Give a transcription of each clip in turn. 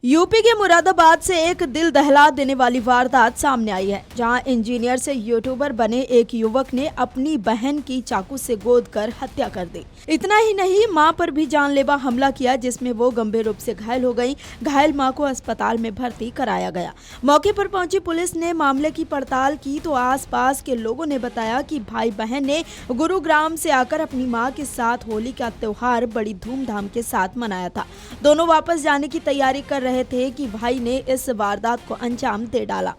UP के मुरादाबाद से एक दिल दहला देने वाली वारदात सामने आई है, जहां इंजीनियर से यूट्यूबर बने एक युवक ने अपनी बहन की चाकू से गोद कर हत्या कर दी। इतना ही नहीं, मां पर भी जानलेवा हमला किया, जिसमें वो गंभीर रूप से घायल हो गई। घायल मां को अस्पताल में भर्ती कराया गया। मौके पर पहुंची पुलिस ने मामले की पड़ताल की तो आसपास के लोगों ने बताया कि भाई बहन ने गुरुग्राम से आकर अपनी मां के साथ होली का त्योहार बड़ी धूमधाम के साथ मनाया था। दोनों वापस जाने की तैयारी कर रहे थे कि भाई ने इस वारदात को अंजाम दे डाला।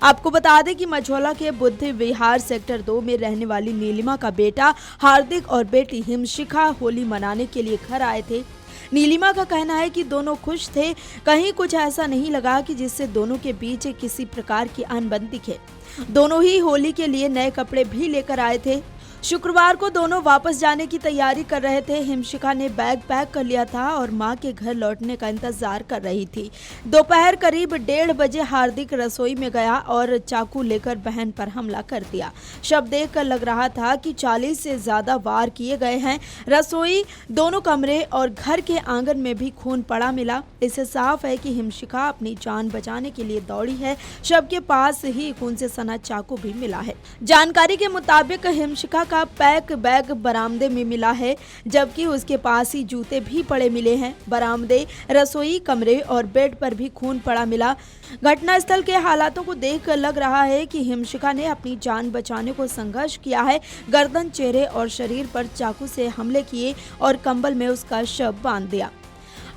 आपको बता दें कि मझौला के बुद्धि विहार सेक्टर 2 में रहने वाली नीलिमा का बेटा हार्दिक और बेटी हिमशिखा होली मनाने के लिए घर आए थे। नीलिमा का कहना है कि दोनों खुश थे, कहीं कुछ ऐसा नहीं लगा कि जिससे दोनों के बीच किसी प्रकार की अनबन दिखे। दोनों ही होली के लिए नए कपड़े भी लेकर आए थे। शुक्रवार को दोनों वापस जाने की तैयारी कर रहे थे। हिमशिखा ने बैग पैक कर लिया था और मां के घर लौटने का इंतजार कर रही थी। दोपहर करीब 1:30 बजे हार्दिक रसोई में गया और चाकू लेकर बहन पर हमला कर दिया। शव देखकर लग रहा था कि 40 से ज्यादा वार किए गए हैं। रसोई, दोनों कमरे और घर के आंगन में भी खून पड़ा मिला। इससे साफ है कि हिमशिखा अपनी जान बचाने के लिए दौड़ी है। शव के पास ही खून से सना चाकू भी मिला है। जानकारी के मुताबिक हिमशिखा का पैक बैग बरामदे में मिला है, जबकि उसके पास ही जूते भी पड़े मिले हैं। बरामदे, रसोई, कमरे और बेड पर भी खून पड़ा मिला। घटनास्थल के हालातों को देखकर लग रहा है कि हिमशिखा ने अपनी जान बचाने को संघर्ष किया है। गर्दन, चेहरे और शरीर पर चाकू से हमले किए और कंबल में उसका शव बांध दिया।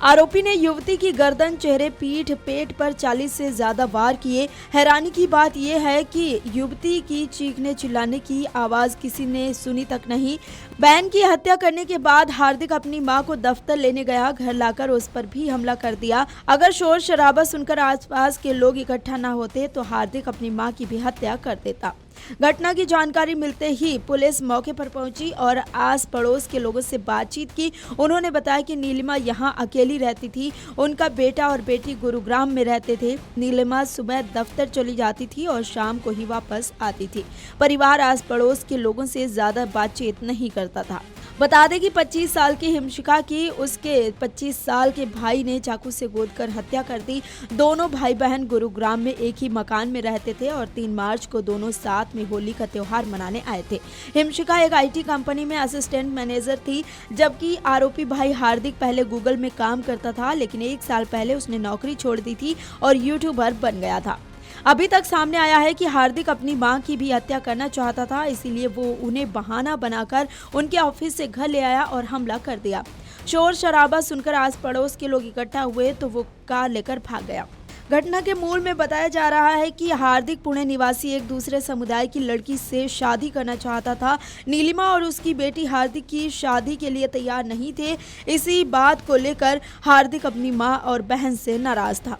आरोपी ने युवती की गर्दन, चेहरे, पीठ, पेट पर 40 से ज्यादा वार किए। हैरानी की बात यह है कि युवती की चीखने चिल्लाने की आवाज किसी ने सुनी तक नहीं। बहन की हत्या करने के बाद हार्दिक अपनी मां को दफ्तर लेने गया। घर लाकर उस पर भी हमला कर दिया। अगर शोर शराबा सुनकर आसपास के लोग इकट्ठा न होते तो हार्दिक अपनी मां की भी हत्या कर देता। घटना की जानकारी मिलते ही पुलिस मौके पर पहुंची और आस पड़ोस के लोगों से बातचीत की। उन्होंने बताया कि नीलिमा यहां अकेली रहती थी। उनका बेटा और बेटी गुरुग्राम में रहते थे। नीलिमा सुबह दफ्तर चली जाती थी और शाम को ही वापस आती थी। परिवार आस पड़ोस के लोगों से ज्यादा बातचीत नहीं करता था। बता दें कि 25 साल की हिमशिखा की उसके 25 साल के भाई ने चाकू से गोदकर हत्या कर दी। दोनों भाई बहन गुरुग्राम में एक ही मकान में रहते थे और 3 मार्च को दोनों साथ में होली का त्योहार मनाने आए थे। हिमशिखा एक IT कंपनी में असिस्टेंट मैनेजर थी, जबकि आरोपी भाई हार्दिक पहले गूगल में काम करता था, लेकिन 1 साल पहले उसने नौकरी छोड़ दी थी और यूट्यूबर बन गया था। अभी तक सामने आया है कि हार्दिक अपनी मां की भी हत्या करना चाहता था, इसीलिए वो उन्हें बहाना बनाकर उनके ऑफिस से घर ले आया और हमला कर दिया। शोर शराबा सुनकर आस पड़ोस के लोग इकट्ठा हुए तो वो कार लेकर भाग गया। घटना के मूल में बताया जा रहा है कि हार्दिक पुणे निवासी एक दूसरे समुदाय की लड़की से शादी करना चाहता था। नीलिमा और उसकी बेटी हार्दिक की शादी के लिए तैयार नहीं थे। इसी बात को लेकर हार्दिक अपनी मां और बहन से नाराज था।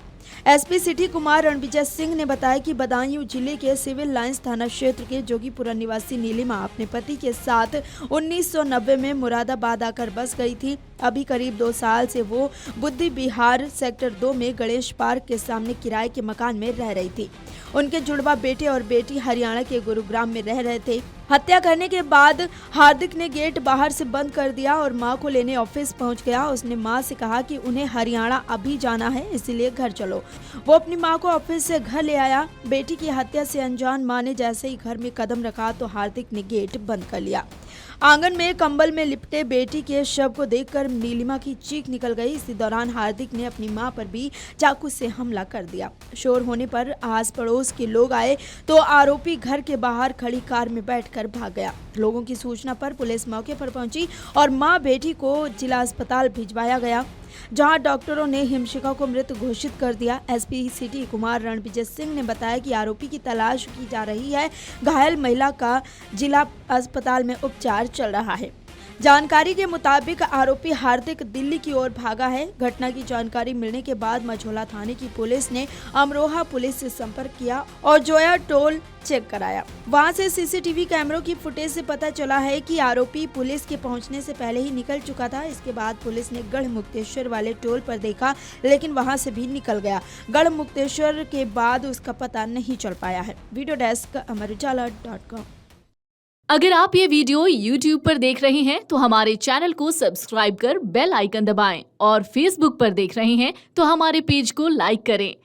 SP सिटी कुमार रणविजय सिंह ने बताया कि बदायूं जिले के सिविल लाइंस थाना क्षेत्र के जोगीपुरा निवासी नीलिमा अपने पति के साथ 1990 में मुरादाबाद आकर बस गई थी। अभी करीब 2 साल से वो बुद्धि विहार सेक्टर 2 में गणेश पार्क के सामने किराए के मकान में रह रही थी। उनके जुड़वा बेटे और बेटी हरियाणा के गुरुग्राम में रह रहे थे। हत्या करने के बाद हार्दिक ने गेट बाहर से बंद कर दिया और मां को लेने ऑफिस पहुंच गया। उसने मां से कहा कि उन्हें हरियाणा अभी जाना है, इसीलिए घर चलो। वो अपनी मां को ऑफिस से घर ले आया। बेटी की हत्या से अनजान मां ने जैसे ही घर में कदम रखा तो हार्दिक ने गेट बंद कर लिया। आंगन में कंबल में लिपटे बेटी के शव को देखकर नीलिमा की चीख निकल गई। इसी दौरान हार्दिक ने अपनी मां पर भी चाकू से हमला कर दिया। शोर होने पर आस पड़ोस के लोग आए तो आरोपी घर के बाहर खड़ी कार में बैठकर भाग गया। लोगों की सूचना पर पुलिस मौके पर पहुंची और मां बेटी को जिला अस्पताल भिजवाया गया, जहां डॉक्टरों ने हिमशिखा को मृत घोषित कर दिया। SP सिटी कुमार रणविजय सिंह ने बताया कि आरोपी की तलाश की जा रही है। घायल महिला का जिला अस्पताल में उपचार चल रहा है। जानकारी के मुताबिक आरोपी हार्दिक दिल्ली की ओर भागा है। घटना की जानकारी मिलने के बाद मझौला थाने की पुलिस ने अमरोहा पुलिस से संपर्क किया और जोया टोल चेक कराया। वहां से CCTV कैमरों की फुटेज से पता चला है कि आरोपी पुलिस के पहुंचने से पहले ही निकल चुका था। इसके बाद पुलिस ने गढ़मुक्तेश्वर वाले टोल पर देखा, लेकिन वहां से भी निकल गया। गढ़मुक्तेश्वर के बाद उसका पता नहीं चल पाया है। वीडियो डेस्क अमर उजाला.com। अगर आप ये वीडियो YouTube पर देख रहे हैं तो हमारे चैनल को सब्सक्राइब कर बेल आइकन दबाएं और Facebook पर देख रहे हैं तो हमारे पेज को लाइक करें।